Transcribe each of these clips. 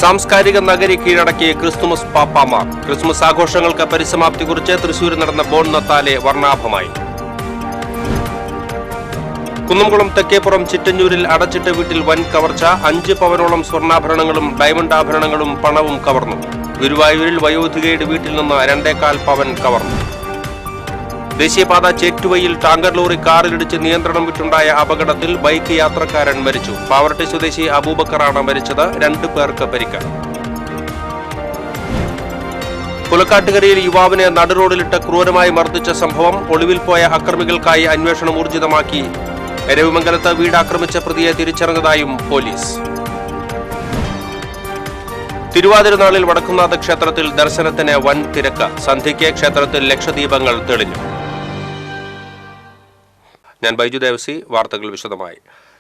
സാംസ്കാരിക നഗരി കീഴടക്കി Christmas പാപ്പാമാർ. Christmas ആഘോഷങ്ങൾക്ക് പരിസമാപ്തി കുറിച്ച് തൃശൂരിൽ നടന്ന ബോൺ നത്താലെ വർണ്ണാഭമായി. കുന്നംകുളം തെക്കേപ്പുറം ചിറ്റഞ്ഞൂരിൽ അടച്ചിട്ട വീട്ടിൽ വൻ കവർച്ച. 5 പവനോളം സ്വർണ്ണാഭരണങ്ങളും ഡയമണ്ട് ആഭരണങ്ങളും പണവും കവർന്നു. ഗുരുവായൂരിൽ വയോധികയുടെ വീട്ടിൽ നിന്ന് 2.25 പവൻ കവർന്നു. ദേശീയപാത ചേറ്റുവയിൽ ടാങ്കർ ലോറി കാറിലിടിച്ച് നിയന്ത്രണം വിട്ടുണ്ടായ അപകടത്തിൽ ബൈക്ക് യാത്രക്കാരൻ മരിച്ചു. പാവറട്ടി സ്വദേശി അബൂബക്കറാണ് മരിച്ചത്. 2 പേർക്ക് പരിക്ക്. പുലക്കാട്ടുകരയിൽ യുവാവിനെ നടുറോഡിലിട്ട് ക്രൂരമായി മർദ്ദിച്ച സംഭവം. ഒളിവിൽ പോയ അക്രമികൾക്കായി അന്വേഷണം ഊർജിതമാക്കി. രവിമംഗലത്ത് വീട് ആക്രമിച്ച പ്രതിയെ തിരിച്ചറിഞ്ഞതായും പോലീസ്. തിരുവാതിരനാളിൽ വടക്കുംനാഥ ക്ഷേത്രത്തിൽ ദർശനത്തിന് വൻ തിരക്ക്. സന്ധ്യയ്ക്ക് ക്ഷേത്രത്തിൽ ലക്ഷദീപങ്ങൾ തെളിഞ്ഞു. ഞാൻ ബൈജു ദേവസി. വാർത്തകൾ വിശദമായി.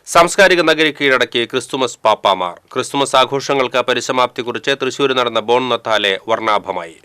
സാംസ്കാരിക നഗരി കീഴടക്കി ക്രിസ്തുമസ് പാപ്പാമാർ. ക്രിസ്തുമസ് ആഘോഷങ്ങൾക്ക് പരിസമാപ്തി കുറിച്ച് തൃശൂരിൽ നടന്ന ബോൺ നത്താലെ വർണ്ണാഭമായി.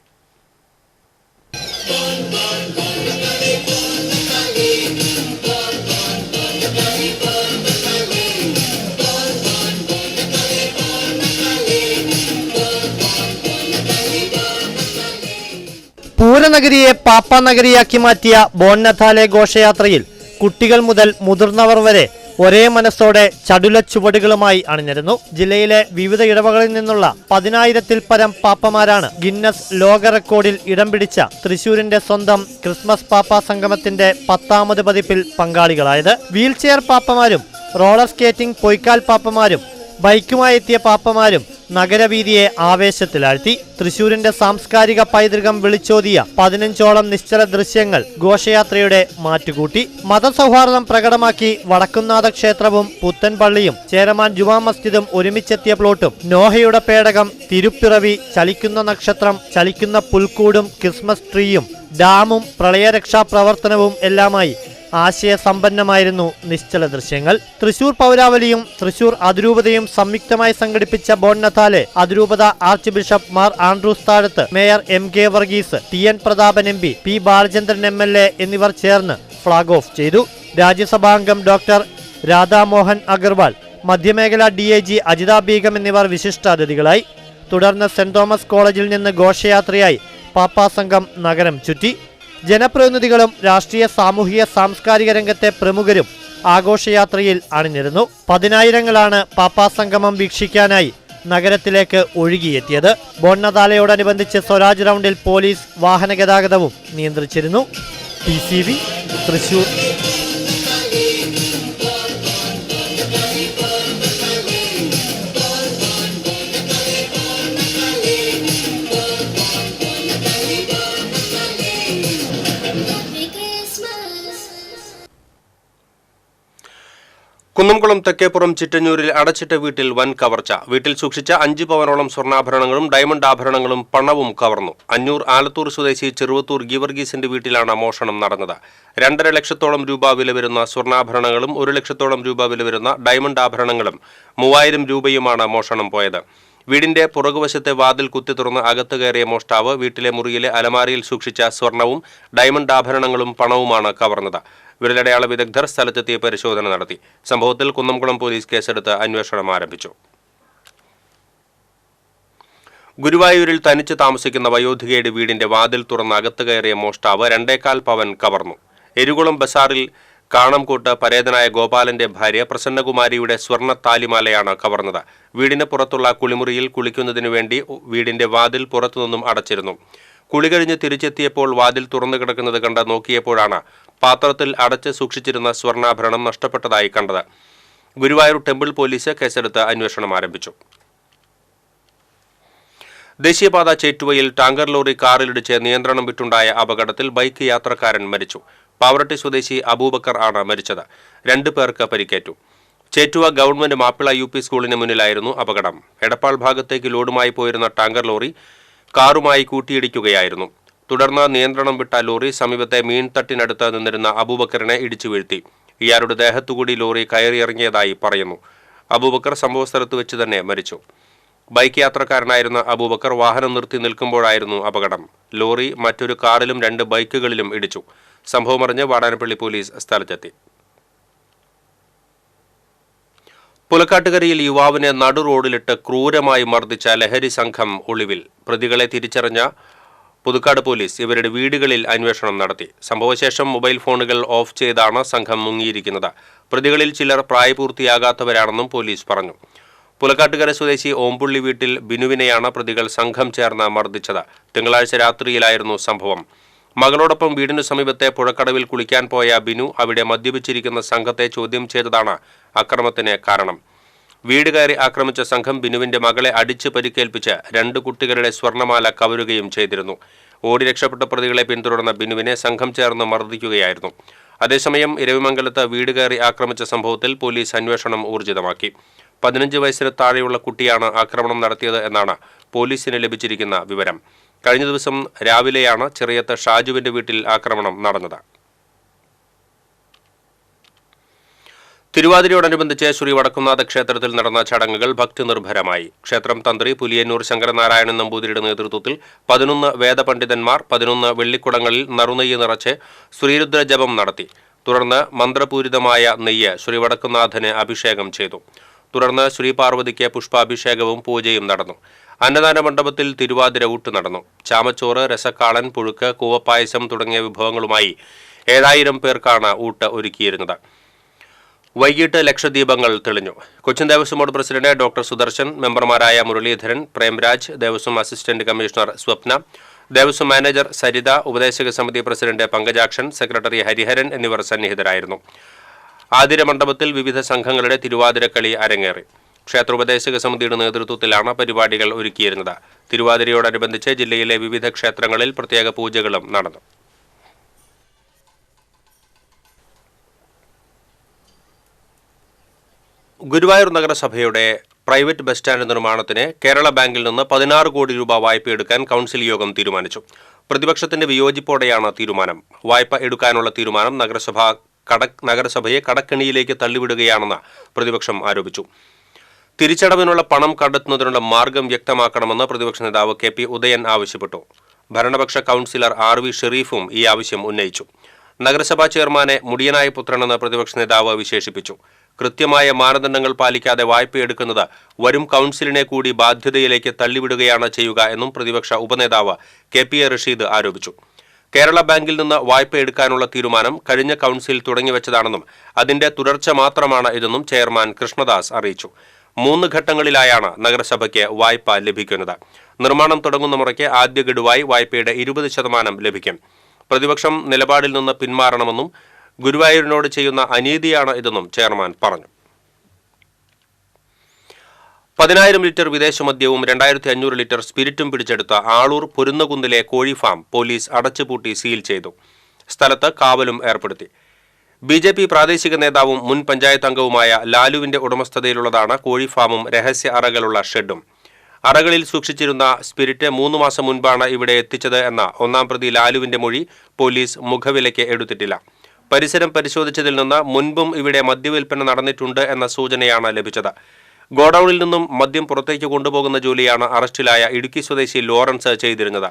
പൂരനഗരിയെ പാപ്പാ നഗരിയാക്കി മാറ്റിയ ബോൺ നത്താലെ ഘോഷയാത്രയിൽ കുട്ടികൾ മുതൽ മുതിർന്നവർ വരെ ഒരേ മനസ്സോടെ ചടുല ചുവടുകളുമായി അണിനിരുന്നു. ജില്ലയിലെ വിവിധ ഇടവകളിൽ നിന്നുള്ള 10,000-ൽ പരം പാപ്പമാരാണ് ഗിന്നസ് ലോക റെക്കോർഡിൽ ഇടം പിടിച്ച തൃശൂരിന്റെ സ്വന്തം ക്രിസ്മസ് പാപ്പാ സംഗമത്തിന്റെ 10ാമത് പതിപ്പിൽ പങ്കാളികളായത്. വീൽചെയർ പാപ്പമാരും റോളർ സ്കേറ്റിംഗ് പൊയ്ക്കാൽ പാപ്പമാരും ബൈക്കുമായി എത്തിയ പാപ്പമാരും നഗരവീതിയെ ആവേശത്തിലാഴ്ത്തി. തൃശൂരിന്റെ സാംസ്കാരിക പൈതൃകം വിളിച്ചോതിയ 15ഓളം നിശ്ചല ദൃശ്യങ്ങൾ ഘോഷയാത്രയുടെ മാറ്റുകൂട്ടി. മതസൗഹാർദ്ദം പ്രകടമാക്കി വടക്കുംനാഥ ക്ഷേത്രവും പുത്തൻപള്ളിയും ചേരമാൻ ജുമാ മസ്ജിദും ഒരുമിച്ചെത്തിയ പ്ലോട്ടും നോഹയുടെ പേടകം, തിരുപ്പിറവി, ചലിക്കുന്ന നക്ഷത്രം, ചലിക്കുന്ന പുൽക്കൂടും, ക്രിസ്മസ് ട്രീയും ഡാമും പ്രളയരക്ഷാ പ്രവർത്തനവും എല്ലാമായി ആശയസമ്പന്നമായിരുന്നു നിശ്ചല ദൃശ്യങ്ങൾ. തൃശൂർ പൗരാവലിയും തൃശൂർ അതിരൂപതയും സംയുക്തമായി സംഘടിപ്പിച്ച ബോൺ നത്താലെ അതിരൂപത ആർച്ച് ബിഷപ്പ് മാർ ആൻഡ്രൂസ് താഴത്ത്, mayor MK Varghese, TN Prathapan MP, P Balachandran MLA എന്നിവർ ചേർന്ന് ഫ്ളാഗ് ഓഫ് ചെയ്തു. രാജ്യസഭാംഗം ഡോക്ടർ രാധാമോഹൻ അഗർവാൾ, മധ്യമേഖല DIG അജിത ബീഗം എന്നിവർ വിശിഷ്ടാതിഥികളായി. തുടർന്ന് സെന്റ് തോമസ് കോളേജിൽ നിന്ന് ഘോഷയാത്രയായി പാപ്പാ സംഘം നഗരം ചുറ്റി. ജനപ്രതിനിധികളും രാഷ്ട്രീയ, സാമൂഹിക, സാംസ്കാരിക രംഗത്തെ പ്രമുഖരും ആഘോഷയാത്രയിൽ അണിനിരുന്നു. 10,000-ങ്ങളാണ് പാപ്പാ സംഗമം വീക്ഷിക്കാനായി നഗരത്തിലേക്ക് ഒഴുകിയെത്തിയത്. ബോൺ നത്താലെയോടനുബന്ധിച്ച് സ്വരാജ് റൗണ്ടിൽ പോലീസ് വാഹന ഗതാഗതവും നിയന്ത്രിച്ചിരുന്നു. TCV തൃശൂർ. കുന്നംകുളം തെക്കേപ്പുറം ചിറ്റഞ്ഞൂരിൽ അടച്ചിട്ട വീട്ടിൽ വൻ കവർച്ച. വീട്ടിൽ സൂക്ഷിച്ച 5 പവനോളം സ്വർണ്ണാഭരണങ്ങളും ഡയമണ്ട് ആഭരണങ്ങളും പണവും കവർന്നു. അഞ്ഞൂർ ആലത്തൂർ സ്വദേശി ചെറുവത്തൂർ ഗീവർഗീസിന്റെ വീട്ടിലാണ് മോഷണം നടന്നത്. 2.5 ലക്ഷത്തോളം രൂപ വില വരുന്ന സ്വർണ്ണാഭരണങ്ങളും 1 ലക്ഷത്തോളം രൂപ വില വരുന്ന ഡയമണ്ട് ആഭരണങ്ങളും 3000 രൂപയുമാണ് മോഷണം പോയത്. വീടിന്റെ പുറകുവശത്തെ വാതിൽ കുത്തി തുറന്ന് അകത്ത് കയറിയ മോഷ്ടാവ് വീട്ടിലെ മുറിയിലെ അലമാരിയിൽ സൂക്ഷിച്ച സ്വർണവും ഡയമണ്ട് ആഭരണങ്ങളും പണവുമാണ് കവർന്നത്. വിരലടയാള വിദഗ്ധർ സ്ഥലത്തെത്തി പരിശോധന നടത്തി. സംഭവത്തിൽ കുന്നംകുളം പോലീസ് കേസെടുത്ത് അന്വേഷണം ആരംഭിച്ചു. ഗുരുവായൂരിൽ തനിച്ച് താമസിക്കുന്ന വയോധികയുടെ വീടിന്റെ വാതിൽ തുറന്ന് അകത്ത് കയറിയ മോഷ്ടാവ് 2.25 പവൻ കവർന്നു. എരുകുളം ബസാറിൽ കാണംകൂട്ട് പരേതനായ ഗോപാലന്റെ ഭാര്യ പ്രസന്നകുമാരിയുടെ സ്വർണ്ണ താലിമാലയാണ് കവർന്നത്. വീടിന് പുറത്തുള്ള കുളിമുറിയിൽ കുളിക്കുന്നതിനു വേണ്ടി വീടിന്റെ വാതിൽ പുറത്തുനിന്നും അടച്ചിരുന്നു. കുളി കഴിഞ്ഞ് തിരിച്ചെത്തിയപ്പോൾ വാതിൽ തുറന്നു കിടക്കുന്നത് കണ്ട് നോക്കിയപ്പോഴാണ് പാത്രത്തിൽ അടച്ച് സൂക്ഷിച്ചിരുന്ന സ്വർണ്ണാഭരണം നഷ്ടപ്പെട്ടതായി കണ്ടത്. ഗുരുവായൂർ ടെമ്പിൾ പോലീസ് കേസെടുത്ത് അന്വേഷണം ആരംഭിച്ചു. ദേശീയപാത ചേറ്റുവയിൽ ടാങ്കർ ലോറി കാറിലിടിച്ച് നിയന്ത്രണം വിട്ടുണ്ടായ അപകടത്തിൽ ബൈക്ക് യാത്രക്കാരൻ മരിച്ചു. പാവറട്ടി സ്വദേശി അബൂബക്കർ ആണ് മരിച്ചത്. 2 പേർക്ക് പരിക്കേറ്റു. ചേറ്റുവ ഗവൺമെന്റ് മാപ്പിള UP സ്കൂളിന് മുന്നിലായിരുന്നു അപകടം. എടപ്പാൾ ഭാഗത്തേക്ക് ലോഡുമായി പോയിരുന്ന ടാങ്കർ ലോറി കാറുമായി കൂട്ടിയിടിക്കുകയായിരുന്നു. തുടർന്ന് നിയന്ത്രണം വിട്ട ലോറി സമീപത്തെ മീൻതട്ടിനടുത്ത് നിന്നിരുന്ന അബൂബക്കറിനെ ഇടിച്ചു വീഴ്ത്തി. ഇയാളുടെ ദേഹത്തുകൂടി ലോറി കയറിയിറങ്ങിയതായി പറയുന്നു. അബൂബക്കർ സംഭവസ്ഥലത്ത് വെച്ച് തന്നെ മരിച്ചു. ബൈക്ക് യാത്രക്കാരനായിരുന്ന അബൂബക്കർ വാഹനം നിർത്തി നിൽക്കുമ്പോഴായിരുന്നു അപകടം. ലോറി മറ്റൊരു കാറിലും 2 ബൈക്കുകളിലും ഇടിച്ചു. സംഭവമറിഞ്ഞ് വാടാനപ്പള്ളി പോലീസ് സ്ഥലത്തെത്തി. പുലക്കാട്ടുകരയിൽ യുവാവിനെ നടു റോഡിലിട്ട് ക്രൂരമായി മർദ്ദിച്ച ലഹരി സംഘം ഒളിവിൽ. പ്രതികളെ തിരിച്ചറിഞ്ഞ പുതുക്കാട് പോലീസ് ഇവരുടെ വീടുകളിൽ അന്വേഷണം നടത്തി. സംഭവശേഷം മൊബൈൽ ഫോണുകൾ ഓഫ് ചെയ്താണ് സംഘം മുങ്ങിയിരിക്കുന്നത്. പ്രതികളിൽ ചിലർ പ്രായപൂർത്തിയാകാത്തവരാണെന്നും പോലീസ് പറഞ്ഞു. പുലക്കാട്ടുകര സ്വദേശി ഓമ്പുള്ളി വീട്ടിൽ ബിനുവിനെയാണ് പ്രതികൾ സംഘം ചേർന്ന് മർദ്ദിച്ചത്. തിങ്കളാഴ്ച രാത്രിയിലായിരുന്നു സംഭവം. മകളോടൊപ്പം വീടിനു സമീപത്തെ പുഴക്കടവിൽ കുളിക്കാൻ പോയ ബിനു അവിടെ മദ്യപിച്ചിരിക്കുന്ന സംഘത്തെ ചോദ്യം ചെയ്തതാണ് അക്രമത്തിന് കാരണം. വീട് കയറി ആക്രമിച്ച സംഘം ബിനുവിന്റെ മകളെ അടിച്ച് പരിക്കേൽപ്പിച്ച് 2 കുട്ടികളുടെ സ്വർണമാല കവരുകയും ചെയ്തിരുന്നു. ഓടി രക്ഷപ്പെട്ട പ്രതികളെ പിന്തുടർന്ന ബിനുവിനെ സംഘം ചേർന്ന് മർദ്ദിക്കുകയായിരുന്നു. അതേസമയം ഇരവിമംഗലത്ത് വീട് കയറി ആക്രമിച്ച സംഭവത്തിൽ പോലീസ് അന്വേഷണം ഊർജിതമാക്കി. 15 വയസ്സിന് താഴെയുള്ള കുട്ടിയാണ് ആക്രമണം നടത്തിയത് എന്നാണ് പോലീസിന് ലഭിച്ചിരിക്കുന്ന വിവരം. കഴിഞ്ഞ ദിവസം രാവിലെയാണ് ചെറിയത്ത് ഷാജുവിന്റെ വീട്ടിൽ ആക്രമണം നടന്നത്. തിരുവാതിരയോടനുബന്ധിച്ച് ശ്രീ വടക്കുംനാഥ ക്ഷേത്രത്തിൽ നടന്ന ചടങ്ങുകൾ ഭക്തിനിർഭരമായി. ക്ഷേത്രം തന്ത്രി പുലിയന്നൂർ ശങ്കരനാരായണൻ നമ്പൂതിരിയുടെ നേതൃത്വത്തിൽ 11 വേദപണ്ഡിതന്മാർ 11 വെള്ളിക്കുടങ്ങളിൽ നറുനെയ്യ് നിറച്ച് ശ്രീരുദ്ര ജപം നടത്തി. തുടർന്ന് മന്ത്രപൂരിതമായ നെയ്യ് ശ്രീ വടക്കുംനാഥന് അഭിഷേകം ചെയ്തു. തുടർന്ന് ശ്രീ പാർവതിക്ക് പുഷ്പാഭിഷേകവും പൂജയും നടന്നു. അന്നദാന മണ്ഡപത്തിൽ തിരുവാതിര ഊട്ട് നടന്നു. ചാമച്ചോറ്, രസക്കാളൻ, പുഴുക്ക്, കൂവപ്പായസം തുടങ്ങിയ വിഭവങ്ങളുമായി 7000 പേർക്കാണ് ഊട്ട് ഒരുക്കിയിരുന്നത്. വൈകിട്ട് ലക്ഷദീപങ്ങൾ തെളിഞ്ഞു. Cochin Devaswom board president doctor Sudarshan, മെമ്പർമാരായ Muraleedharan, Premraj, Devaswom assistant commissioner Swapna, Devaswom manager Saritha, ഉപദേശക സമിതി പ്രസിഡന്റ് പങ്കജാക്ഷൻ, സെക്രട്ടറി ഹരിഹരൻ എന്നിവർ സന്നിഹിതരായിരുന്നു. ആതിര മണ്ഡപത്തിൽ വിവിധ സംഘങ്ങളുടെ തിരുവാതിരക്കളി അരങ്ങേറി. ക്ഷേത്രോപദേശക സമിതിയുടെ നേതൃത്വത്തിലാണ് പരിപാടികൾ ഒരുക്കിയിരുന്നത്. തിരുവാതിരയോടനുബന്ധിച്ച് ജില്ലയിലെ വിവിധ ക്ഷേത്രങ്ങളിൽ പ്രത്യേക പൂജകളും നടന്നു. ഗുരുവായൂർ നഗരസഭയുടെ പ്രൈവറ്റ് ബസ് സ്റ്റാൻഡ് നിർമ്മാണത്തിന് കേരള ബാങ്കിൽ നിന്ന് 16 കോടി രൂപ വായ്പയെടുക്കാൻ കൗൺസിൽ യോഗം തീരുമാനിച്ചു. പ്രതിപക്ഷത്തിന്റെ വിയോജിപ്പോടെയാണ് തീരുമാനം. വായ്പ എടുക്കാനുള്ള തീരുമാനം നഗരസഭയെ കടക്കെണിയിലേക്ക് തള്ളിവിടുകയാണെന്ന് പ്രതിപക്ഷം ആരോപിച്ചു. തിരിച്ചടവിനുള്ള പണം കണ്ടെത്തുന്നതിനുള്ള മാർഗം വ്യക്തമാക്കണമെന്ന് പ്രതിപക്ഷ നേതാവ് KP ഉദയൻ ആവശ്യപ്പെട്ടു. ഭരണപക്ഷ കൗൺസിലർ RV ഷെരീഫും ഈ ആവശ്യം ഉന്നയിച്ചു. നഗരസഭാ ചെയർമാനെ മുടിയനായ പുത്രനെന്ന് പ്രതിപക്ഷ നേതാവ് വിശേഷിപ്പിച്ചു. കൃത്യമായ മാനദണ്ഡങ്ങൾ പാലിക്കാതെ വായ്പയെടുക്കുന്നത് വരും കൗൺസിലിനെ കൂടി ബാധ്യതയിലേക്ക് തള്ളിവിടുകയാണ് ചെയ്യുക എന്നും പ്രതിപക്ഷ ഉപനേതാവ് KP റഷീദ് ആരോപിച്ചു. കേരള ബാങ്കിൽ നിന്ന് വായ്പ എടുക്കാനുള്ള തീരുമാനം കഴിഞ്ഞ കൗൺസിൽ തുടങ്ങിവെച്ചതാണെന്നും അതിന്റെ തുടർച്ച മാത്രമാണ് ഇതെന്നും ചെയർമാൻ കൃഷ്ണദാസ് അറിയിച്ചു. 3 ഘട്ടങ്ങളിലായാണ് നഗരസഭയ്ക്ക് വായ്പ ലഭിക്കുന്നത്. നിർമ്മാണം തുടങ്ങുന്ന മുറയ്ക്ക് ആദ്യ ഗഡുവായി വായ്പയുടെ 20% ലഭിക്കും. പ്രതിപക്ഷം നിലപാടിൽ നിന്ന് പിന്മാറണമെന്നും ഗുരുവായൂരിനോട് ചെയ്യുന്ന അനീതിയാണ് ഇതെന്നും ചെയർമാൻ പറഞ്ഞു. 10,000 ലിറ്റർ വിദേശമദ്യവും 2500 ലിറ്റർ സ്പിരിറ്റും പിടിച്ചെടുത്ത ആളൂർ പൊരുന്നകുന്നിലെ കോഴി ഫാം പോലീസ് അടച്ചുപൂട്ടി സീൽ ചെയ്തു. സ്ഥലത്ത് കാവലും ഏർപ്പെടുത്തി. BJP പ്രാദേശിക നേതാവും മുൻ പഞ്ചായത്ത് അംഗവുമായ ലാലുവിന്റെ ഉടമസ്ഥതയിലുള്ളതാണ് കോഴി ഫാമും രഹസ്യ അറകളുള്ള ഷെഡും. അറകളിൽ സൂക്ഷിച്ചിരുന്ന സ്പിരിറ്റ് 3 മാസം മുൻപാണ് ഇവിടെ എത്തിച്ചത് എന്ന 1-ാം പ്രതി ലാലുവിന്റെ മൊഴി പോലീസ് മുഖവിലയ്ക്ക് എടുത്തിട്ടില്ല. പരിസരം പരിശോധിച്ചതിൽ നിന്ന് മുൻപും ഇവിടെ മദ്യവിൽപ്പന നടന്നിട്ടുണ്ട് എന്ന സൂചനയാണ് ലഭിച്ചത്. ഗോഡൌണിൽ നിന്നും മദ്യം പുറത്തേക്ക് കൊണ്ടുപോകുന്ന ജോലിയാണ് അറസ്റ്റിലായ ഇടുക്കി സ്വദേശി ലോറൻസ് ചെയ്തിരുന്നത്.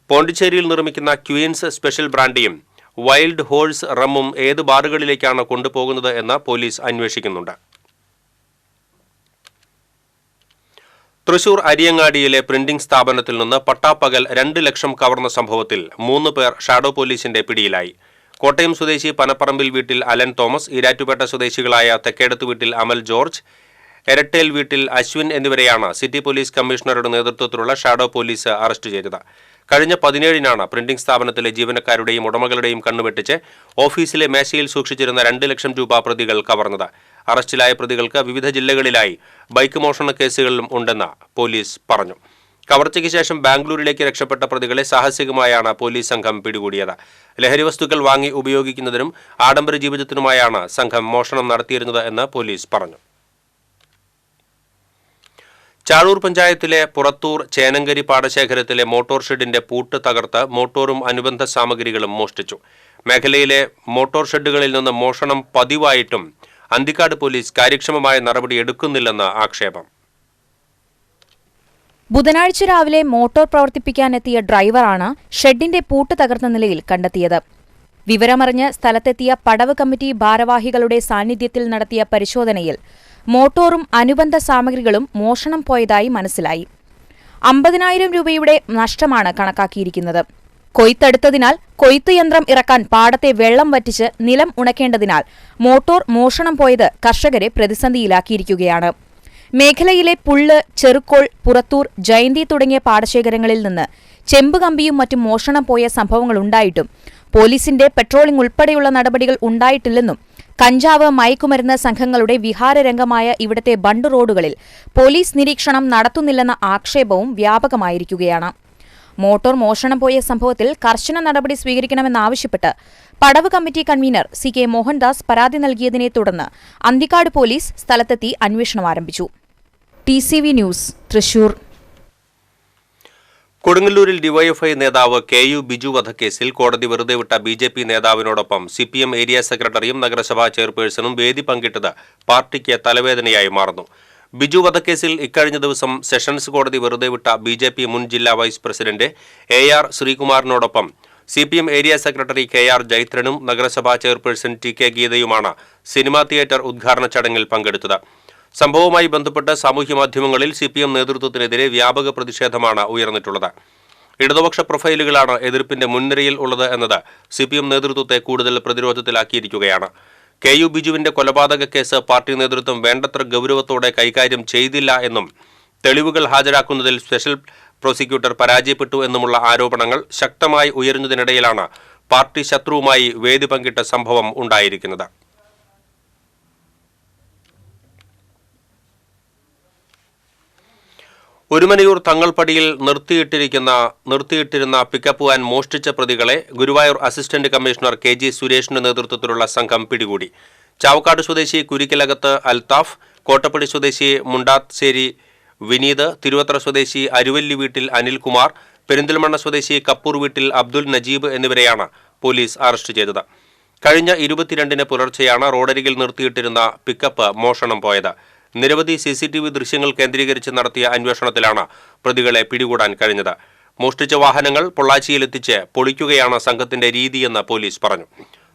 പോണ്ടിച്ചേരിയിൽ നിർമ്മിക്കുന്ന ക്വീൻസ് സ്പെഷ്യൽ ബ്രാൻഡിയും വൈൽഡ് ഹോഴ്സ് റമ്മും ഏത് ബാറുകളിലേക്കാണ് കൊണ്ടുപോകുന്നത് എന്ന് പോലീസ് അന്വേഷിക്കുന്നുണ്ട്. തൃശൂർ അരിയങ്ങാടിയിലെ പ്രിന്റിംഗ് സ്ഥാപനത്തിൽ നിന്ന് പട്ടാപ്പകൽ 2 ലക്ഷം കവർന്ന സംഭവത്തിൽ 3 പേർ ഷാഡോ പോലീസിന്റെ പിടിയിലായി. കോട്ടയം സ്വദേശി പനപ്പറമ്പിൽ വീട്ടിൽ അലൻ തോമസ്, ഈരാറ്റുപേട്ട സ്വദേശികളായ തെക്കേടത്ത് വീട്ടിൽ അമൽ ജോർജ്, എരട്ടേൽ വീട്ടിൽ അശ്വിൻ എന്നിവരെയാണ് സിറ്റി പോലീസ് കമ്മീഷണറുടെ നേതൃത്വത്തിലുള്ള ഷാഡോ പോലീസ് അറസ്റ്റ് ചെയ്തത്. കഴിഞ്ഞ 17-നാണ് പ്രിന്റിംഗ് സ്ഥാപനത്തിലെ ജീവനക്കാരുടെയും ഉടമകളുടെയും കണ്ണുവെട്ടിച്ച് ഓഫീസിലെ മേശയിൽ സൂക്ഷിച്ചിരുന്ന 2 ലക്ഷം രൂപ പ്രതികൾ കവർന്നത്. അറസ്റ്റിലായ പ്രതികൾക്ക് വിവിധ ജില്ലകളിലായി ബൈക്ക് മോഷണ കേസുകളിലും ഉണ്ടെന്ന് പോലീസ് പറഞ്ഞു. കവർച്ചയ്ക്ക് ശേഷം ബാംഗ്ലൂരിലേക്ക് രക്ഷപ്പെട്ട പ്രതികളെ സാഹസികമായാണ് പോലീസ് സംഘം പിടികൂടിയത്. ലഹരി വസ്തുക്കൾ വാങ്ങി ഉപയോഗിക്കുന്നതിനും ആഡംബര ജീവിതത്തിനുമായാണ് സംഘം മോഷണം നടത്തിയിരുന്നത് എന്ന് പോലീസ് പറഞ്ഞു. ചാഴൂർ പഞ്ചായത്തിലെ പുറത്തൂർ ചേനങ്കരി പാടശേഖരത്തിലെ മോട്ടോർ ഷെഡിന്റെ പൂട്ട് തകർത്ത് മോട്ടോറും അനുബന്ധ സാമഗ്രികളും മോഷ്ടിച്ചു. മേഖലയിലെ മോട്ടോർ ഷെഡുകളിൽ നിന്ന് മോഷണം പതിവായിട്ടും അന്തിക്കാട് പോലീസ് കാര്യക്ഷമമായ നടപടി എടുക്കുന്നില്ലെന്ന് ആക്ഷേപം. ബുധനാഴ്ച രാവിലെ മോട്ടോർ പ്രവർത്തിപ്പിക്കാനെത്തിയ ഡ്രൈവറാണ് ഷെഡിന്റെ പൂട്ട് തകർന്ന നിലയിൽ കണ്ടെത്തിയത്. വിവരമറിഞ്ഞ് സ്ഥലത്തെത്തിയ പടവ് കമ്മിറ്റി ഭാരവാഹികളുടെ സാന്നിധ്യത്തിൽ നടത്തിയ പരിശോധനയിൽ മോട്ടോറും അനുബന്ധ സാമഗ്രികളും മോഷണം പോയതായി മനസ്സിലായി. 50,000 രൂപയുടെ നഷ്ടമാണ് കണക്കാക്കിയിരിക്കുന്നത്. കൊയ്ത്തെടുത്തതിനാൽ കൊയ്ത്ത് യന്ത്രം ഇറക്കാൻ പാടത്തെ വെള്ളം വറ്റിച്ച് നിലം ഉണക്കേണ്ടതിനാൽ മോട്ടോർ മോഷണം പോയത് കർഷകരെ പ്രതിസന്ധിയിലാക്കിയിരിക്കുകയാണ്. മേഖലയിലെ പുള്ള്, ചെറുക്കോൾ, പുറത്തൂർ, ജയന്തി തുടങ്ങിയ പാടശേഖരങ്ങളിൽ നിന്ന് ചെമ്പ് കമ്പിയും മറ്റും മോഷണം പോയ സംഭവങ്ങളുണ്ടായിട്ടും പോലീസിന്റെ പെട്രോളിംഗ് ഉൾപ്പെടെയുള്ള നടപടികൾ ഉണ്ടായിട്ടില്ലെന്നും കഞ്ചാവ്, മയക്കുമരുന്ന് സംഘങ്ങളുടെ വിഹാരരംഗമായ ഇവിടത്തെ ബണ്ട് റോഡുകളിൽ പോലീസ് നിരീക്ഷണം നടത്തുന്നില്ലെന്ന ആക്ഷേപവും വ്യാപകമായിരിക്കുകയാണ്. മോട്ടോർ മോഷണം പോയ സംഭവത്തിൽ കർശന നടപടി സ്വീകരിക്കണമെന്നാവശ്യപ്പെട്ട് പടവ് കമ്മിറ്റി കൺവീനർ CK മോഹൻദാസ് പരാതി നൽകിയതിനെ തുടർന്ന് അന്തിക്കാട് പോലീസ് സ്ഥലത്തെത്തി അന്വേഷണം ആരംഭിച്ചു. TCV news, Thrissur. കൊടുങ്ങല്ലൂരിൽ ഡിവൈഎഫ്ഐ നേതാവ് KU ബിജു വധക്കേസിൽ കോടതി വെറുതെ വിട്ട BJP നേതാവിനോടൊപ്പം CPM ഏരിയ സെക്രട്ടറിയും നഗരസഭാ ചെയർപേഴ്സണും വേദി പങ്കിട്ടത് പാർട്ടിക്ക് തലവേദനയായി മാറുന്നു. ബിജു വധക്കേസിൽ ഇക്കഴിഞ്ഞ ദിവസം സെഷൻസ് കോടതി വെറുതെ വിട്ട BJP മുൻ ജില്ലാ വൈസ് പ്രസിഡന്റ് AR ശ്രീകുമാറിനോടൊപ്പം CPM ഏരിയ സെക്രട്ടറി KR ജൈത്രനും നഗരസഭാ ചെയർപേഴ്സൺ TK ഗീതയുമാണ് സിനിമാ തിയേറ്റർ ഉദ്ഘാടന ചടങ്ങിൽ പങ്കെടുത്തത്. സംഭവവുമായി ബന്ധപ്പെട്ട് സാമൂഹ്യമാധ്യമങ്ങളിൽ CPM നേതൃത്വത്തിനെതിരെ വ്യാപക പ്രതിഷേധമാണ് ഉയർന്നിട്ടുള്ളത്. ഇടതുപക്ഷ പ്രൊഫൈലുകളാണ് എതിർപ്പിന്റെ മുൻനിരയിൽ ഉള്ളത് എന്നത് CPM നേതൃത്വത്തെ കൂടുതൽ പ്രതിരോധത്തിലാക്കിയിരിക്കുകയാണ്. KU ബിജുവിന്റെ കൊലപാതക കേസ് പാർട്ടി നേതൃത്വം വേണ്ടത്ര ഗൗരവത്തോടെ കൈകാര്യം ചെയ്തില്ല എന്നും തെളിവുകൾ ഹാജരാക്കുന്നതിൽ സ്പെഷ്യൽ പ്രോസിക്യൂട്ടർ പരാജയപ്പെട്ടു എന്നുമുള്ള ആരോപണങ്ങൾ ശക്തമായി ഉയരുന്നതിനിടയിലാണ് പാർട്ടി ശത്രുവുമായി വേദി പങ്കിട്ട സംഭവം ഉണ്ടായിരിക്കുന്നത്. ഒരുമനയൂർ തങ്ങൾപ്പടിയിൽ നിർത്തിയിട്ടിരുന്ന പിക്കപ്പ് വാൻ മോഷ്ടിച്ച പ്രതികളെ ഗുരുവായൂർ അസിസ്റ്റന്റ് കമ്മീഷണർ KG സുരേഷിന്റെ നേതൃത്വത്തിലുള്ള സംഘം പിടികൂടി. ചാവക്കാട് സ്വദേശി കുരിക്കലകത്ത് അൽത്താഫ്, കോട്ടപ്പടി സ്വദേശി മുണ്ടാത്തേരി വിനീത്, തിരുവത്ര സ്വദേശി അരുവല്ലി വീട്ടിൽ അനിൽകുമാർ, പെരിന്തൽമണ്ണ സ്വദേശി കപ്പൂർ വീട്ടിൽ അബ്ദുൽ നജീബ് എന്നിവരെയാണ് പോലീസ് അറസ്റ്റ് ചെയ്തത്. കഴിഞ്ഞ 22-ന് പുലർച്ചെയാണ് റോഡരികിൽ നിർത്തിയിട്ടിരുന്ന പിക്കപ്പ് മോഷണം പോയത്. നിരവധി CCTV ദൃശ്യങ്ങൾ കേന്ദ്രീകരിച്ച് നടത്തിയ അന്വേഷണത്തിലാണ് പ്രതികളെ പിടികൂടാൻ കഴിഞ്ഞത്. മോഷ്ടിച്ച വാഹനങ്ങൾ പൊള്ളാച്ചിയിലെത്തിച്ച് പൊളിക്കുകയാണ് സംഘത്തിന്റെ രീതിയെന്ന് പോലീസ് പറഞ്ഞു.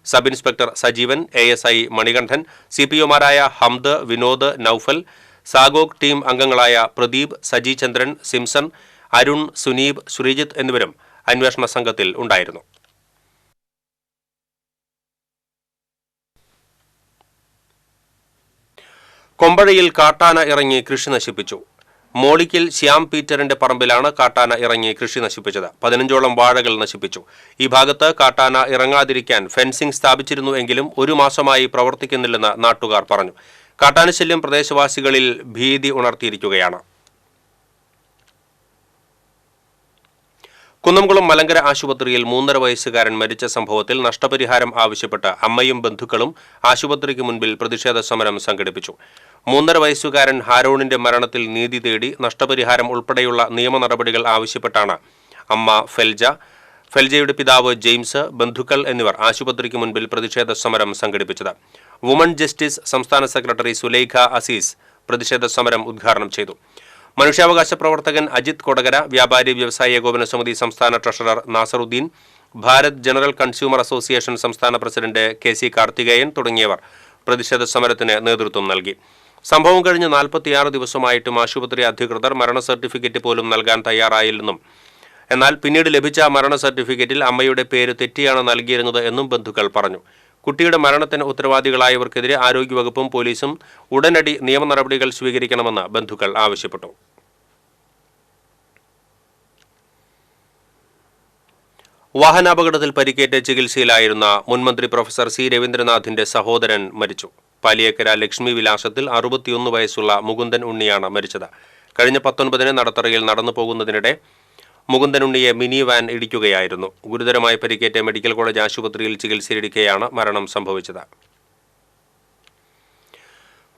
Sub inspector Sajeevan, ASI Manikandan, CPOമാരായ ഹംദ്, വിനോദ്, നൌഫൽ, സാഗോഗ് ടീം അംഗങ്ങളായ പ്രദീപ്, സജി ചന്ദ്രൻ, സിംസൺ, അരുൺ, സുനീബ്, ശ്രീജിത്ത് എന്നിവരും അന്വേഷണ സംഘത്തിൽ ഉണ്ടായിരുന്നു. കൊമ്പഴയിൽ കാട്ടാന ഇറങ്ങി കൃഷി നശിപ്പിച്ചു. മോളിക്കിൽ ശ്യാം പീറ്ററിന്റെ പറമ്പിലാണ് കാട്ടാന ഇറങ്ങി കൃഷി നശിപ്പിച്ചത്. 15ഓളം വാഴകൾ നശിപ്പിച്ചു. ഈ ഭാഗത്ത് കാട്ടാന ഇറങ്ങാതിരിക്കാൻ ഫെൻസിംഗ് സ്ഥാപിച്ചിരുന്നു എങ്കിലും 1 മാസമായി പ്രവർത്തിക്കുന്നില്ലെന്ന് നാട്ടുകാർ പറഞ്ഞു. കാട്ടാനശല്യം പ്രദേശവാസികളിൽ ഭീതി ഉണർത്തിയിരിക്കുകയാണ്. കുന്നംകുളം മലങ്കര ആശുപത്രിയിൽ 3.5 വയസ്സുകാരൻ മരിച്ച സംഭവത്തിൽ നഷ്ടപരിഹാരം ആവശ്യപ്പെട്ട് അമ്മയും ബന്ധുക്കളും ആശുപത്രിക്ക് മുൻപിൽ പ്രതിഷേധ സമരം സംഘടിപ്പിച്ചു. 3.5 വയസ്സുകാരൻ ഹാരോണിന്റെ മരണത്തിൽ നീതി തേടി നഷ്ടപരിഹാരം ഉൾപ്പെടെയുള്ള നിയമ നടപടികൾ ആവശ്യപ്പെട്ടാണ് അമ്മ ഫെൽജയുടെ പിതാവ് ജെയിംസ്, ബന്ധുക്കൾ എന്നിവർ ആശുപത്രിക്ക് മുൻപിൽ പ്രതിഷേധ സമരം സംഘടിപ്പിച്ചത്. വുമൺ ജസ്റ്റിസ് സംസ്ഥാന സെക്രട്ടറി സുലൈഖ അസീസ് പ്രതിഷേധ സമരം ഉദ്ഘാടനം ചെയ്തു. മനുഷ്യാവകാശ പ്രവർത്തകൻ അജിത് കൊടകര, വ്യാപാരി വ്യവസായ ഏകോപന സമിതി സംസ്ഥാന treasurer Nasaruddin, Bharat general consumer association സംസ്ഥാന പ്രസിഡന്റ് KC കാർത്തികേയൻ തുടങ്ങിയവർ പ്രതിഷേധ സമരത്തിന് നേതൃത്വം നൽകി. സംഭവം കഴിഞ്ഞ് 46 ദിവസമായിട്ടും ആശുപത്രി അധികൃതർ മരണ സർട്ടിഫിക്കറ്റ് പോലും നൽകാൻ തയ്യാറായില്ലെന്നും എന്നാൽ പിന്നീട് ലഭിച്ച മരണ സർട്ടിഫിക്കറ്റിൽ അമ്മയുടെ പേര് തെറ്റിയാണ് നൽകിയിരുന്നത് എന്നും ബന്ധുക്കൾ പറഞ്ഞു. കുട്ടിയുടെ മരണത്തിന് ഉത്തരവാദികളായവർക്കെതിരെ ആരോഗ്യവകുപ്പും പോലീസും ഉടനടി നിയമ നടപടികൾ സ്വീകരിക്കണമെന്ന് ബന്ധുക്കൾ ആവശ്യപ്പെട്ടു. വാഹനാപകടത്തിൽ പരിക്കേറ്റ് ചികിത്സയിലായിരുന്ന മുൻമന്ത്രി പ്രൊഫസർ C രവീന്ദ്രനാഥിന്റെ സഹോദരൻ മരിച്ചു. പാലിയേക്കര ലക്ഷ്മി വിലാസത്തിൽ 61 വയസ്സുള്ള മുകുന്ദൻ ഉണ്ണിയാണ് മരിച്ചത്. കഴിഞ്ഞ 19-ന് നടത്തറയിൽ നടന്നു പോകുന്നതിനിടെ മുകുന്ദൻ ഉണ്ണിയെ മിനി വാൻ ഇടിക്കുകയായിരുന്നു. ഗുരുതരമായി പരിക്കേറ്റ് മെഡിക്കൽ കോളേജ് ആശുപത്രിയിൽ ചികിത്സയിലിരിക്കെയാണ് മരണം സംഭവിച്ചത്.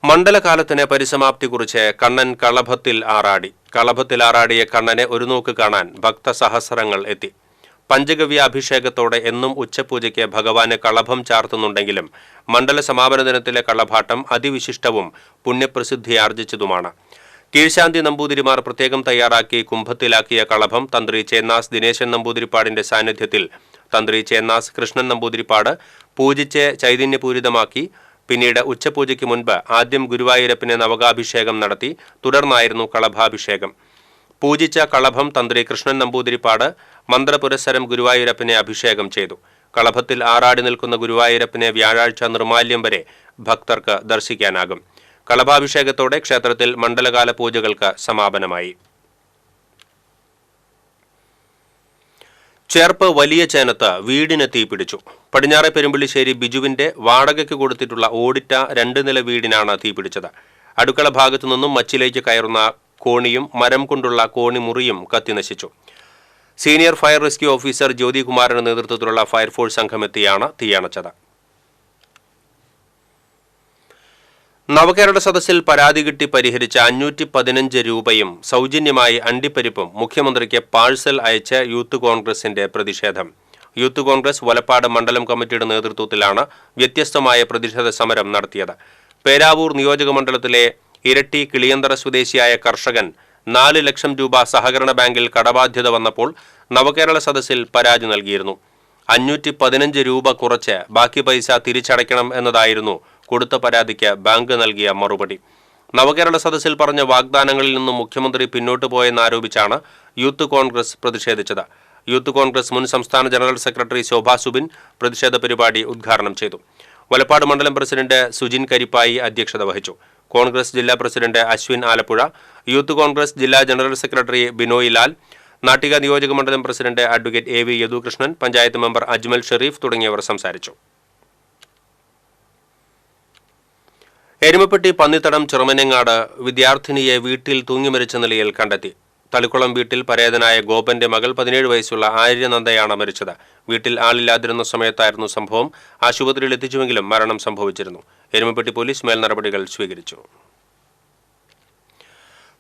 മണ്ഡലകാലത്തിന് പരിസമാപ്തി കുറിച്ച് കണ്ണൻ കളഭത്തിൽ ആറാടിയ കണ്ണനെ ഒരു നോക്ക് കാണാൻ ഭക്തസഹസ്രങ്ങൾ എത്തി. പഞ്ചഗവ്യ അഭിഷേകത്തോടെ എന്നും ഉച്ചപൂജയ്ക്ക് ഭഗവാന് കളഭം ചാർത്തുന്നുണ്ടെങ്കിലും മണ്ഡല സമാപന ദിനത്തിലെ കളഭാട്ടം അതിവിശിഷ്ടവും പുണ്യപ്രസിദ്ധിയാർജിച്ചതുമാണ്. കീഴ്ശാന്തി നമ്പൂതിരിമാർ പ്രത്യേകം തയ്യാറാക്കി കുംഭത്തിലാക്കിയ കളഭം തന്ത്രി ചേന്നാസ് ദിനേശൻ നമ്പൂതിരിപ്പാടിന്റെ സാന്നിധ്യത്തിൽ തന്ത്രി ചേന്നാസ് കൃഷ്ണൻ നമ്പൂതിരിപ്പാട് പൂജിച്ച് ചൈതന്യപൂരിതമാക്കി പിന്നീട് ഉച്ചപൂജയ്ക്ക് മുൻപ് ആദ്യം ഗുരുവായൂരപ്പന് നവകാഭിഷേകം നടത്തി. തുടർന്നായിരുന്നു കളഭാഭിഷേകം. പൂജിച്ച കളഭം തന്ത്രി കൃഷ്ണൻ നമ്പൂതിരിപ്പാട് മന്ത്രപുരസ്സരം ഗുരുവായൂരപ്പനെ അഭിഷേകം ചെയ്തു. കളഭത്തിൽ ആറാടി നിൽക്കുന്ന ഗുരുവായൂരപ്പനെ വ്യാഴാഴ്ച നിർമാല്യം വരെ ഭക്തർക്ക് ദർശിക്കാനാകും. കളഭാഭിഷേകത്തോടെ ക്ഷേത്രത്തിൽ മണ്ഡലകാല പൂജകൾക്ക് സമാപനമായി. ചേർപ്പ് വലിയ ചേനത്ത് വീടിന് തീപിടിച്ചു. പടിഞ്ഞാറെ പെരുമ്പള്ളിശ്ശേരി ബിജുവിന്റെ വാടകയ്ക്ക് കൊടുത്തിട്ടുള്ള ഓടിട്ട 2 നില വീടിനാണ് തീപിടിച്ചത്. അടുക്കള ഭാഗത്തു നിന്നും മച്ചിലേക്ക് കയറുന്ന കോണിയും മരം കൊണ്ടുള്ള കോണിമുറിയും കത്തിനശിച്ചു. സീനിയർ ഫയർ റെസ്ക്യൂ ഓഫീസർ ജ്യോതികുമാറിന്റെ നേതൃത്വത്തിലുള്ള ഫയർഫോഴ്സ് സംഘമെത്തിയാണ് തീയണച്ചത്. നവകേരള സദസ്സിൽ പരാതി കിട്ടി പരിഹരിച്ച 515 രൂപയും സൗജന്യമായി അണ്ടിപ്പരിപ്പും മുഖ്യമന്ത്രിക്ക് പാഴ്സൽ അയച്ച യൂത്ത് കോൺഗ്രസിന്റെ പ്രതിഷേധം. യൂത്ത് കോൺഗ്രസ് വലപ്പാട് മണ്ഡലം കമ്മിറ്റിയുടെ നേതൃത്വത്തിലാണ് വ്യത്യസ്തമായ പ്രതിഷേധ സമരം നടത്തിയത്. പേരാവൂർ നിയോജക മണ്ഡലത്തിലെ ഇരട്ടി കിളിയന്തറ സ്വദേശിയായ കർഷകൻ 4 ലക്ഷം രൂപ സഹകരണ ബാങ്കിൽ കടബാധ്യത വന്നപ്പോൾ നവകേരള സദസ്സിൽ പരാതി നൽകിയിരുന്നു. 515 രൂപ കുറച്ച് ബാക്കി പൈസ തിരിച്ചടയ്ക്കണം എന്നതായിരുന്നു കൊടുത്ത പരാതിക്ക് ബാങ്ക് നൽകിയ മറുപടി. നവകേരള സദസ്സിൽ പറഞ്ഞ വാഗ്ദാനങ്ങളിൽ നിന്നും മുഖ്യമന്ത്രി പിന്നോട്ടു പോയെന്നാരോപിച്ചാണ് യൂത്ത് കോൺഗ്രസ് പ്രതിഷേധിച്ചത്. യൂത്ത് കോൺഗ്രസ് മുൻ സംസ്ഥാന ജനറൽ സെക്രട്ടറി ശോഭാ സുബിൻ പ്രതിഷേധ പരിപാടി ഉദ്ഘാടനം ചെയ്തു. വലപ്പാട് മണ്ഡലം പ്രസിഡന്റ് സുജിൻ കരിപ്പായി അധ്യക്ഷത വഹിച്ചു. കോൺഗ്രസ് ജില്ലാ പ്രസിഡന്റ് അശ്വിൻ ആലപ്പുഴ, യൂത്ത് കോൺഗ്രസ് ജില്ലാ ജനറൽ സെക്രട്ടറി ബിനോയ് ലാൽ, നാട്ടിക നിയോജക മണ്ഡലം president advocate AV Yadukrishnan, panchayat member Ajmal Sherif തുടങ്ങിയവർ സംസാരിച്ചു. എരുമപ്പെട്ടി പന്നിത്തടം ചെറുമനങ്ങാട് വിദ്യാർത്ഥിനിയെ വീട്ടിൽ തൂങ്ങിമരിച്ച നിലയിൽ കണ്ടെത്തി. തളിക്കുളം വീട്ടിൽ പരേതനായ ഗോപന്റെ മകൾ 17 വയസ്സുള്ള ആര്യനന്ദയാണ് മരിച്ചത്. വീട്ടിൽ ആളില്ലാതിരുന്ന സമയത്തായിരുന്നു സംഭവം. ആശുപത്രിയിൽ എത്തിച്ചുവെങ്കിലും മരണം സംഭവിച്ചിരുന്നു. എരുമപ്പെട്ടി പോലീസ് മേൽ നടപടികൾ സ്വീകരിച്ചു.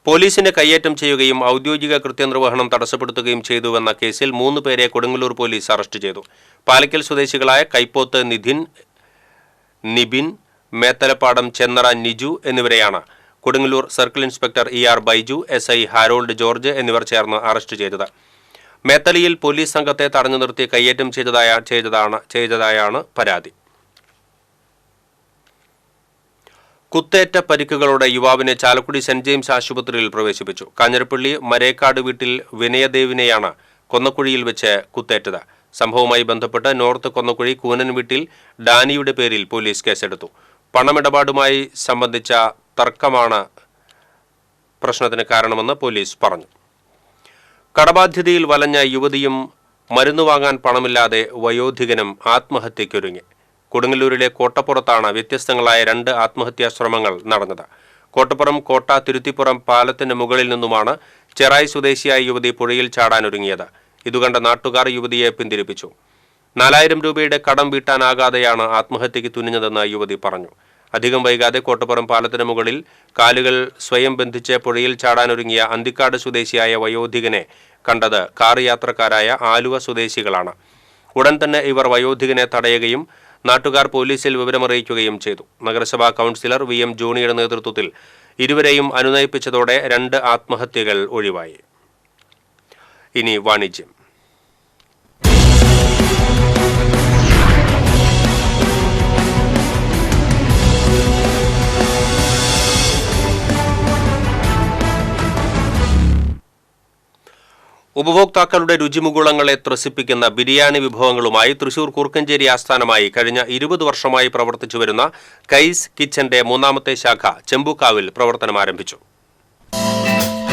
പോലീസിനെ കയ്യേറ്റം ചെയ്യുകയും ഔദ്യോഗിക കൃത്യനിർവഹണം തടസ്സപ്പെടുത്തുകയും ചെയ്തുവെന്ന കേസിൽ 3 പേരെ കൊടുങ്ങല്ലൂർ പോലീസ് അറസ്റ്റ് ചെയ്തു. പാലക്കൽ സ്വദേശികളായ കൈപ്പോത്ത് നിബിൻ, മേത്തലപ്പാടം ചെന്നറ നിജു എന്നിവരെയാണ് Kodungallur circle inspector ER Baiju, SI Harold George എന്നിവർ ചേർന്ന് അറസ്റ്റ് ചെയ്തത്. മേത്തലയിൽ പോലീസ് സംഘത്തെ തടഞ്ഞു നിർത്തി കയ്യേറ്റം ചെയ്തതായാണ് പരാതി. കുത്തേറ്റ പരിക്കുകളോടെ യുവാവിനെ ചാലക്കുടി സെന്റ് ജെയിംസ് ആശുപത്രിയിൽ പ്രവേശിപ്പിച്ചു. കാഞ്ഞിരപ്പള്ളി മരേക്കാട് വീട്ടിൽ വിനയദേവിനെയാണ് കൊന്നക്കുഴിയിൽ വെച്ച് കുത്തേറ്റത്. സംഭവവുമായി ബന്ധപ്പെട്ട് നോർത്ത് കൊന്നക്കുഴി കൂനൻ വീട്ടിൽ ഡാനിയുടെ പേരിൽ പോലീസ് കേസെടുത്തു. പണമിടപാടുമായി സംബന്ധിച്ച തർക്കമാണ് പ്രശ്നത്തിന് കാരണമെന്ന് പോലീസ് പറഞ്ഞു. കടബാധ്യതയിൽ വലഞ്ഞ യുവതിയും മരുന്ന് വാങ്ങാൻ പണമില്ലാതെ വയോധികനും ആത്മഹത്യയ്ക്കൊരുങ്ങി. കൊടുങ്ങല്ലൂരിലെ കോട്ടപ്പുറത്താണ് വ്യത്യസ്തങ്ങളായ 2 ആത്മഹത്യാ ശ്രമങ്ങൾ നടന്നത്. കോട്ടപ്പുറം കോട്ട തിരുത്തിപ്പുറം പാലത്തിന് മുകളിൽ നിന്നുമാണ് ചെറായി സ്വദേശിയായ യുവതി പുഴയിൽ ചാടാനൊരുങ്ങിയത്. ഇതുകണ്ട നാട്ടുകാർ യുവതിയെ പിന്തിരിപ്പിച്ചു. 4000 രൂപയുടെ കടം വീട്ടാനാകാതെയാണ് ആത്മഹത്യയ്ക്ക് തുനിഞ്ഞതെന്ന് യുവതി പറഞ്ഞു. അധികം വൈകാതെ കോട്ടപ്പുറം പാലത്തിന് മുകളിൽ കാലുകൾ സ്വയം ബന്ധിച്ച് പുഴയിൽ ചാടാനൊരുങ്ങിയ അന്തിക്കാട് സ്വദേശിയായ വയോധികനെ കണ്ടത് കാർ യാത്രക്കാരായ ആലുവ സ്വദേശികളാണ്. ഉടൻ തന്നെ ഇവർ വയോധികനെ തടയുകയും നാട്ടുകാർ പോലീസിൽ വിവരമറിയിക്കുകയും ചെയ്തു. നഗരസഭാ കൗൺസിലർ VM ജോണിയുടെ നേതൃത്വത്തിൽ ഇരുവരെയും അനുനയിപ്പിച്ചതോടെ 2 ആത്മഹത്യകൾ ഒഴിവായി. ഇനി വാണിജ്യം. ഉപഭോക്താക്കളുടെ രുചിമുകുളങ്ങളെ ത്രസിപ്പിക്കുന്ന ബിരിയാണി വിഭവങ്ങളുമായി തൃശൂർ കൂർക്കഞ്ചേരി ആസ്ഥാനമായി കഴിഞ്ഞ 20 വർഷമായി പ്രവർത്തിച്ചുവരുന്ന കൈസ് കിച്ചന്റെ 3ാമത്തെ ശാഖ ചെമ്പൂക്കാവിൽ പ്രവർത്തനം ആരംഭിച്ചു.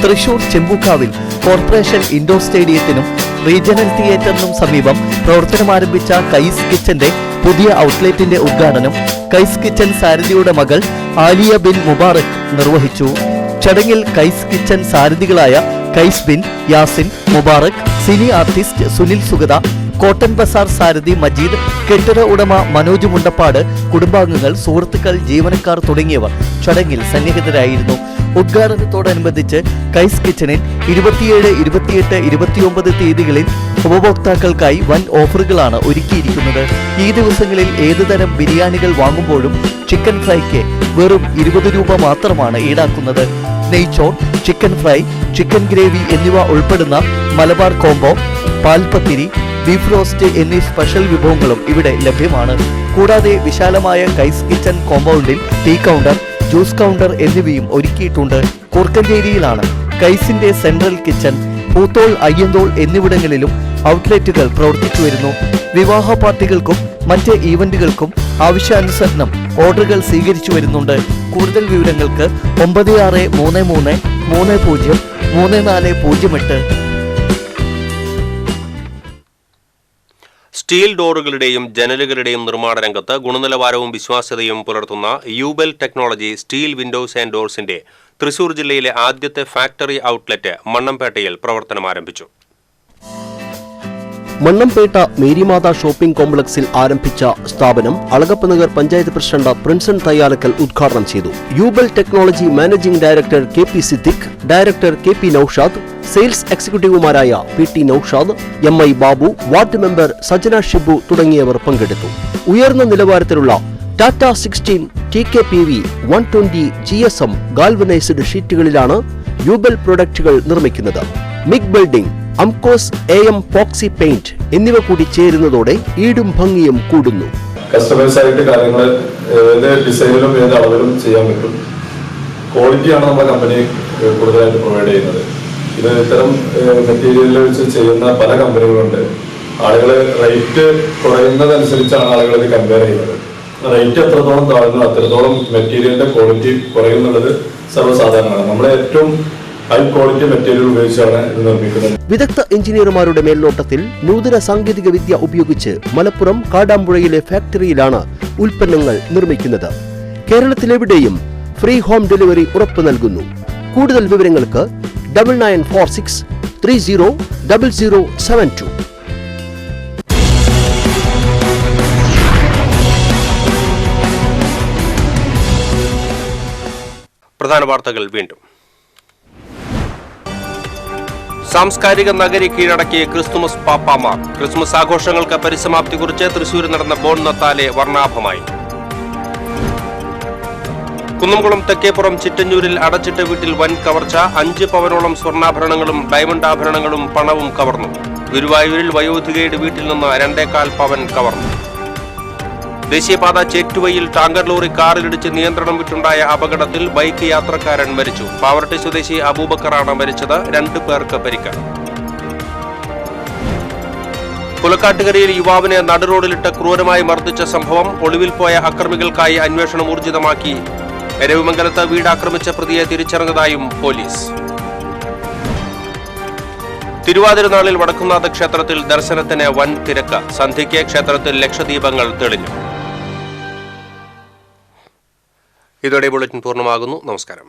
തൃശൂർ ചെമ്പൂക്കാവിൽ കോർപ്പറേഷൻ ഇൻഡോർ സ്റ്റേഡിയത്തിനും റീജിയണൽ തിയേറ്ററിനും സമീപം പ്രവർത്തനമാരംഭിച്ച കൈസ് കിച്ചന്റെ പുതിയ ഔട്ട്ലെറ്റിന്റെ ഉദ്ഘാടനം കൈസ് കിച്ചൻ സാരഥിയുടെ മകൾ ആലിയ ബിൻ മുബാറക് നിർവഹിച്ചു. ചടങ്ങിൽ കൈസ് കിച്ചൻ സാരഥികളായ Kais Bin Yasin Mubarak, cine artist Sunil Sugatha, cotton bazaar സാരഥി മജീദ്, കെട്ടിട ഉടമ മനോജ് മുണ്ടപ്പാട്, കുടുംബാംഗങ്ങൾ, സുഹൃത്തുക്കൾ, ജീവനക്കാർ തുടങ്ങിയവർ ചടങ്ങിൽ സന്നിഹിതരായിരുന്നു. ഉദ്ഘാടനത്തോടനുബന്ധിച്ച് കൈസ് കിച്ചണിൽ 27, 28, 29 തീയതികളിൽ ഉപഭോക്താക്കൾക്കായി വൻ ഓഫറുകളാണ് ഒരുക്കിയിരിക്കുന്നത്. ഈ ദിവസങ്ങളിൽ ഏതുതരം ബിരിയാണികൾ വാങ്ങുമ്പോഴും ചിക്കൻ ഫ്രൈക്ക് വെറും 20 രൂപ മാത്രമാണ് ഈടാക്കുന്നത്. നെയ്ച്ചോർ, ചിക്കൻ ഫ്രൈ, ചിക്കൻ ഗ്രേവി എന്നിവ ഉൾപ്പെടുന്ന മലബാർ കോംബോ, പാൽപ്പത്തിരി, ബീഫ് റോസ്റ്റ് എന്നീ സ്പെഷ്യൽ വിഭവങ്ങളും ഇവിടെ ലഭ്യമാണ്. കൂടാതെ വിശാലമായ കൈസ് കിച്ചൺ കോമ്പൗണ്ടിൽ ടീ കൗണ്ടർ, ജ്യൂസ് കൗണ്ടർ എന്നിവയും ഒരുക്കിയിട്ടുണ്ട്. കൂർക്കഞ്ചേരിയിലാണ് കൈസിന്റെ സെൻട്രൽ കിച്ചൺ. പൂത്തോൾ, അയ്യന്തോൾ എന്നിവിടങ്ങളിലും ഔട്ട്ലെറ്റുകൾ പ്രവർത്തിച്ചു വരുന്നു. വിവാഹ പാർട്ടികൾക്കും മറ്റ് ഈവന്റുകൾക്കും ആവശ്യാനുസരണം ഓർഡറുകൾ സ്വീകരിച്ചു വരുന്നുണ്ട്. കൂടുതൽ വിവരങ്ങൾക്ക് 9633303408. സ്റ്റീൽ ഡോറുകളുടെയും ജനലുകളുടെയും നിർമ്മാണ രംഗത്ത് ഗുണനിലവാരവും വിശ്വാസ്യതയും പുലർത്തുന്ന Yubel technology steel windows and ഡോർസിന്റെ തൃശൂർ ജില്ലയിലെ ആദ്യത്തെ ഫാക്ടറി ഔട്ട്ലെറ്റ് മണ്ണംപേട്ടയിൽ പ്രവർത്തനം ആരംഭിച്ചു. മണ്ണംപേട്ട മേരിമാത ഷോപ്പിംഗ് കോംപ്ലക്സിൽ ആരംഭിച്ച സ്ഥാപനം അളഗപ്പനഗർ പഞ്ചായത്ത് പ്രസിഡന്റ് പ്രിൻസൺ തയ്യാലക്കൽ ഉദ്ഘാടനം ചെയ്തു. Yubel technology managing director KP Siddique, director KP Noushad, sales എക്സിക്യൂട്ടീവുമാരായ PT Noushad, MI Babu, ward member Sajana Shibu തുടങ്ങിയവർ പങ്കെടുത്തു. ഉയർന്ന നിലവാരത്തിലുള്ള ടാറ്റ 16 TKPV 120 GSM ഗാൽവനൈസ്ഡ് ഷീറ്റുകളിലാണ് യൂബൽ പ്രൊഡക്റ്റുകൾ നിർമ്മിക്കുന്നത്. മിഗ് ബിൽഡിംഗ്, അംകോസ് AM പോക്സി പെയിന്റ് എന്നിവ കൂടി ചേരുന്നതോടെ ഈടും ഭംഗിയും കൂടുന്നു. കസ്റ്റമൈസ് ആയിട്ട് കാര്യങ്ങൾ ഏത് ഡിസൈനിലും ഏത് അളവിലും ചെയ്യാൻ പറ്റും. ക്വാളിറ്റിയാണ് നമ്മുടെ കമ്പനി കൂടുതലായിട്ട് പ്രൊവൈഡ് ചെയ്യുന്നത്. ഇത് ഇത്തരം മെറ്റീരിയലിൽ വെച്ച് ചെയ്യുന്ന പല കമ്പനികളുണ്ട്. ആളുകൾ റേറ്റ് കുറയുന്നതനുസരിച്ചാണ് ആളുകൾ ഇത് കമ്പയർ ചെയ്യുന്നത്. റേറ്റ് എത്രത്തോളം താഴ്ന്നു അത്രത്തോളം മെറ്റീരിയലിന്റെ ക്വാളിറ്റി കുറയുന്നുള്ളത് സർവ്വസാധാരണമാണ്. നമ്മളെ ഏറ്റവും ഹൈ ക്വാളിറ്റി മെറ്റീരിയൽ ഉപയോഗിച്ചാണ് ഇത് നിർമ്മിക്കുന്നത്. വിദഗ്ധ എഞ്ചിനീയർമാരുടെ മേൽനോട്ടത്തിൽ നൂതന സാങ്കേതിക വിദ്യ ഉപയോഗിച്ച് മലപ്പുറം കാടാമ്പുഴയിലെ ഫാക്ടറിയിലാണ് ഉൽപ്പന്നങ്ങൾ നിർമ്മിക്കുന്നത്. കേരളത്തിലെവിടെയും ഫ്രീ ഹോം ഡെലിവറി ഉറപ്പു നൽകുന്നു. കൂടുതൽ വിവരങ്ങൾക്ക് 9946300072. പ്രധാന വാർത്തകൾ വീണ്ടും. സാംസ്കാരിക നഗരി കീഴടക്കിയ ക്രിസ്തുമസ് പാപ്പാമാർ. ക്രിസ്മസ് ആഘോഷങ്ങൾക്ക് പരിസമാപ്തി കുറിച്ച് തൃശൂരിൽ നടന്ന ബോൺ നത്താലെ വർണ്ണാഭമായി. കുന്നംകുളം തെക്കേപ്പുറം ചിറ്റഞ്ഞൂരിൽ അടച്ചിട്ട വീട്ടിൽ വൻ കവർച്ച. 5 പവനോളം സ്വർണ്ണാഭരണങ്ങളും ഡയമണ്ട് ആഭരണങ്ങളും പണവും കവർന്നു. ഗുരുവായൂരിൽ വയോധികയുടെ വീട്ടിൽ നിന്ന് 2.25 പവൻ കവർന്നു. ദേശീയപാത ചേറ്റുവയിൽ ടാങ്കർ ലോറി കാറിലിടിച്ച് നിയന്ത്രണം വിട്ടുണ്ടായ അപകടത്തിൽ ബൈക്ക് യാത്രക്കാരൻ മരിച്ചു. പാവറട്ടി സ്വദേശി അബൂബക്കറാണ് മരിച്ചത്. 2 പേർക്ക് പരിക്ക്. പുലക്കാട്ടുകരയിൽ യുവാവിനെ നടുറോഡിലിട്ട് ക്രൂരമായി മർദ്ദിച്ച സംഭവം. ഒളിവിൽ പോയ അക്രമികൾക്കായി അന്വേഷണം ഊർജിതമാക്കി. രവിമംഗലത്ത് വീട് ആക്രമിച്ച പ്രതിയെ തിരിച്ചറിഞ്ഞതായും പോലീസ്. തിരുവാതിരനാളിൽ വടക്കുംനാഥ ക്ഷേത്രത്തിൽ ദർശനത്തിന് വൻ തിരക്ക്. സന്ധ്യയ്ക്ക് ക്ഷേത്രത്തിൽ ലക്ഷദീപങ്ങൾ തെളിഞ്ഞു. ഇതോടെ ബുള്ളറ്റിൻ പൂർണ്ണമാകുന്നു. നമസ്കാരം.